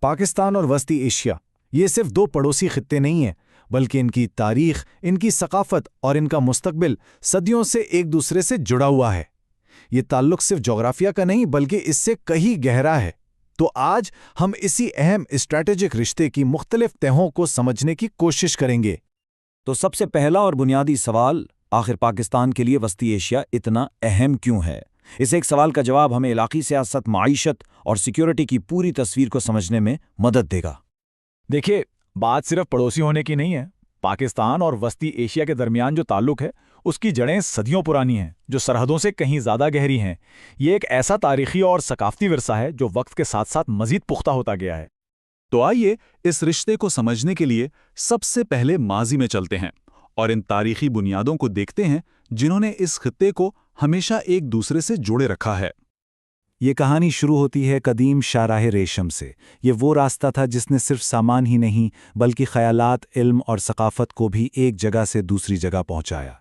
پاکستان اور وسطی ایشیا یہ صرف دو پڑوسی خطے نہیں ہیں، بلکہ ان کی تاریخ، ان کی ثقافت اور ان کا مستقبل صدیوں سے ایک دوسرے سے جڑا ہوا ہے۔ یہ تعلق صرف جغرافیہ کا نہیں بلکہ اس سے کہیں گہرا ہے۔ تو آج ہم اسی اہم اسٹریٹجک رشتے کی مختلف تہوں کو سمجھنے کی کوشش کریں گے۔ تو سب سے پہلا اور بنیادی سوال، آخر پاکستان کے لیے وسطی ایشیا اتنا اہم کیوں ہے؟ اس ایک سوال کا جواب ہمیں علاقائی سیاست، معیشت اور سیکیورٹی کی پوری تصویر کو سمجھنے میں مدد دے گا۔ دیکھیے، بات صرف پڑوسی ہونے کی نہیں ہے۔ پاکستان اور وسطی ایشیا کے درمیان جو تعلق ہے اس کی جڑیں صدیوں پرانی ہیں، جو سرحدوں سے کہیں زیادہ گہری ہیں۔ یہ ایک ایسا تاریخی اور ثقافتی ورثہ ہے جو وقت کے ساتھ ساتھ مزید پختہ ہوتا گیا ہے۔ تو آئیے اس رشتے کو سمجھنے کے لیے سب سے پہلے ماضی میں چلتے ہیں اور ان تاریخی بنیادوں کو دیکھتے ہیں جنہوں نے اس خطے کو ہمیشہ ایک دوسرے سے جوڑے رکھا ہے۔ یہ کہانی شروع ہوتی ہے قدیم شاہراہ ریشم سے۔ یہ وہ راستہ تھا جس نے صرف سامان ہی نہیں بلکہ خیالات، علم اور ثقافت کو بھی ایک جگہ سے دوسری جگہ پہنچایا۔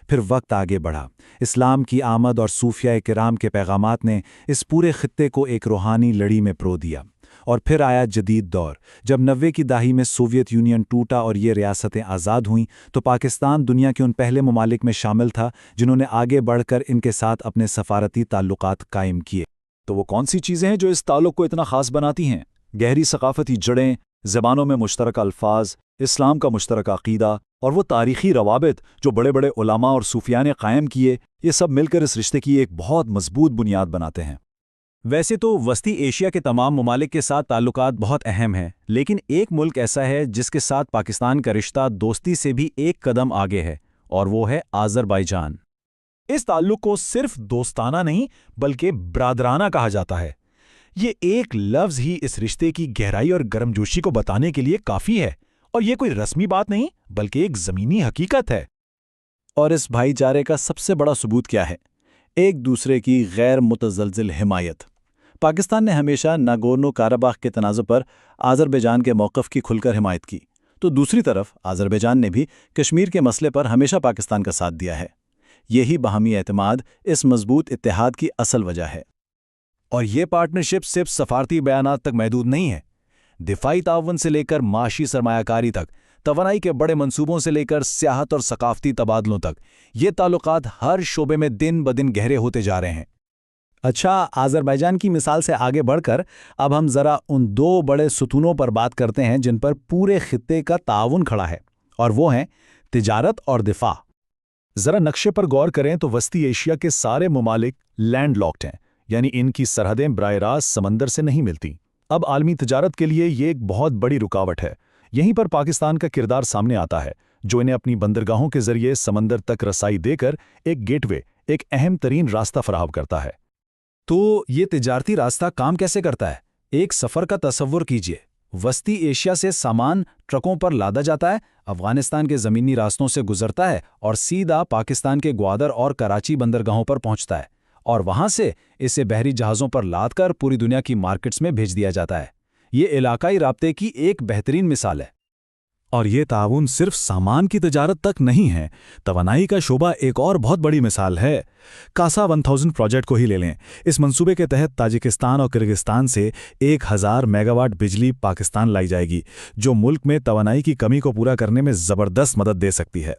پھر وقت آگے بڑھا، اسلام کی آمد اور صوفیہ کرام کے پیغامات نے اس پورے خطے کو ایک روحانی لڑی میں پرو دیا۔ اور پھر آیا جدید دور، جب 90 کی دہائی میں سوویت یونین ٹوٹا اور یہ ریاستیں آزاد ہوئیں تو پاکستان دنیا کے ان پہلے ممالک میں شامل تھا جنہوں نے آگے بڑھ کر ان کے ساتھ اپنے سفارتی تعلقات قائم کیے۔ تو وہ کون سی چیزیں ہیں جو اس تعلق کو اتنا خاص بناتی ہیں؟ گہری ثقافتی جڑیں، زبانوں میں مشترکہ الفاظ، اسلام کا مشترکہ عقیدہ اور وہ تاریخی روابط جو بڑے بڑے علماء اور صوفیاء نے قائم کیے، یہ سب مل کر اس رشتے کی ایک بہت مضبوط بنیاد بناتے ہیں۔ ویسے تو وسطی ایشیا کے تمام ممالک کے ساتھ تعلقات بہت اہم ہیں، لیکن ایک ملک ایسا ہے جس کے ساتھ پاکستان کا رشتہ دوستی سے بھی ایک قدم آگے ہے، اور وہ ہے آذربائیجان۔ اس تعلق کو صرف دوستانہ نہیں بلکہ برادرانہ کہا جاتا ہے۔ یہ ایک لفظ ہی اس رشتے کی گہرائی اور گرمجوشی کو بتانے کے لیے کافی ہے، اور یہ کوئی رسمی بات نہیں بلکہ ایک زمینی حقیقت ہے۔ اور اس بھائی چارے کا سب سے بڑا ثبوت کیا ہے؟ ایک دوسرے کی غیر متزلزل حمایت۔ پاکستان نے ہمیشہ ناگورنو کاراباخ کے تنازع پر آذربائیجان کے موقف کی کھل کر حمایت کی، تو دوسری طرف آذربائیجان نے بھی کشمیر کے مسئلے پر ہمیشہ پاکستان کا ساتھ دیا ہے۔ یہی باہمی اعتماد اس مضبوط اتحاد کی اصل وجہ ہے۔ اور یہ پارٹنرشپ صرف سفارتی بیانات تک محدود نہیں ہے۔ دفاعی تعاون سے لے کر معاشی سرمایہ کاری تک، توانائی کے بڑے منصوبوں سے لے کر سیاحت اور ثقافتی تبادلوں تک، یہ تعلقات ہر شعبے میں دن بدن گہرے ہوتے جا رہے ہیں۔ اچھا، آذربائیجان کی مثال سے آگے بڑھ کر اب ہم ذرا ان دو بڑے ستونوں پر بات کرتے ہیں جن پر پورے خطے کا تعاون کھڑا ہے، اور وہ ہیں تجارت اور دفاع۔ ذرا نقشے پر غور کریں تو وسطی ایشیا کے سارے ممالک لینڈ لاکڈ ہیں، یعنی ان کی سرحدیں براہ راست سمندر سے نہیں ملتی۔ اب عالمی تجارت کے لیے یہ ایک بہت بڑی رکاوٹ ہے۔ یہیں پر پاکستان کا کردار سامنے آتا ہے، جو انہیں اپنی بندرگاہوں کے ذریعے سمندر تک رسائی دے کر ایک گیٹ وے، ایک اہم ترین راستہ فراہم کرتا ہے۔ تو یہ تجارتی راستہ کام کیسے کرتا ہے؟ ایک سفر کا تصور کیجئے۔ وسطی ایشیا سے سامان ٹرکوں پر لادا جاتا ہے، افغانستان کے زمینی راستوں سے گزرتا ہے اور سیدھا پاکستان کے گوادر اور کراچی بندرگاہوں پر پہنچتا ہے، اور وہاں سے اسے بحری جہازوں پر لاد کر پوری دنیا کی مارکیٹس میں بھیج دیا جاتا ہے۔ یہ علاقائی رابطے کی ایک بہترین مثال ہے۔ اور یہ تعاون صرف سامان کی تجارت تک نہیں ہے، توانائی کا شعبہ ایک اور بہت بڑی مثال ہے۔ کاسا 1000 پروجیکٹ کو ہی لے لیں۔ اس منصوبے کے تحت تاجکستان اور کرغزستان سے 1000 میگا واٹ بجلی پاکستان لائی جائے گی، جو ملک میں توانائی کی کمی کو پورا کرنے میں زبردست مدد دے سکتی ہے۔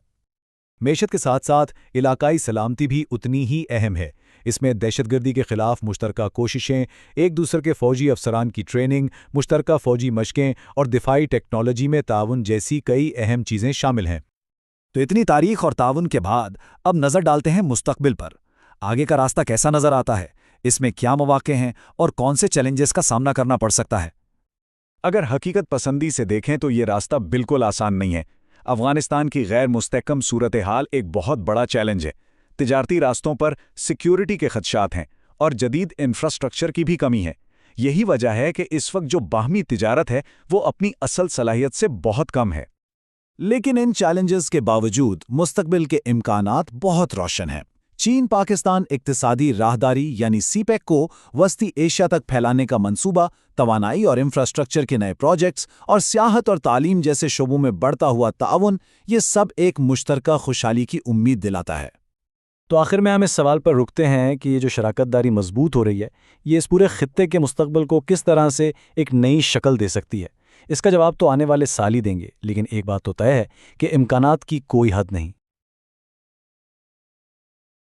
معیشت کے ساتھ ساتھ علاقائی سلامتی بھی اتنی ہی اہم ہے۔ اس میں دہشت گردی کے خلاف مشترکہ کوششیں، ایک دوسرے کے فوجی افسران کی ٹریننگ، مشترکہ فوجی مشقیں اور دفاعی ٹیکنالوجی میں تعاون جیسی کئی اہم چیزیں شامل ہیں۔ تو اتنی تاریخ اور تعاون کے بعد اب نظر ڈالتے ہیں مستقبل پر۔ آگے کا راستہ کیسا نظر آتا ہے؟ اس میں کیا مواقع ہیں اور کون سے چیلنجز کا سامنا کرنا پڑ سکتا ہے؟ اگر حقیقت پسندی سے دیکھیں تو یہ راستہ بالکل آسان نہیں ہے۔ افغانستان کی غیر مستحکم صورتحال ایک بہت بڑا چیلنج ہے۔ تجارتی راستوں پر سیکیورٹی کے خدشات ہیں اور جدید انفراسٹرکچر کی بھی کمی ہے۔ یہی وجہ ہے کہ اس وقت جو باہمی تجارت ہے وہ اپنی اصل صلاحیت سے بہت کم ہے۔ لیکن ان چیلنجز کے باوجود مستقبل کے امکانات بہت روشن ہیں۔ چین پاکستان اقتصادی راہداری یعنی سی پیک کو وسطی ایشیا تک پھیلانے کا منصوبہ، توانائی اور انفراسٹرکچر کے نئے پروجیکٹس اور سیاحت اور تعلیم جیسے شعبوں میں بڑھتا ہوا تعاون، یہ سب ایک مشترکہ خوشحالی کی امید دلاتا ہے۔ تو آخر میں ہم اس سوال پر رکتے ہیں کہ یہ جو شراکت داری مضبوط ہو رہی ہے، یہ اس پورے خطے کے مستقبل کو کس طرح سے ایک نئی شکل دے سکتی ہے۔ اس کا جواب تو آنے والے سال ہی دیں گے، لیکن ایک بات تو طے ہے کہ امکانات کی کوئی حد نہیں۔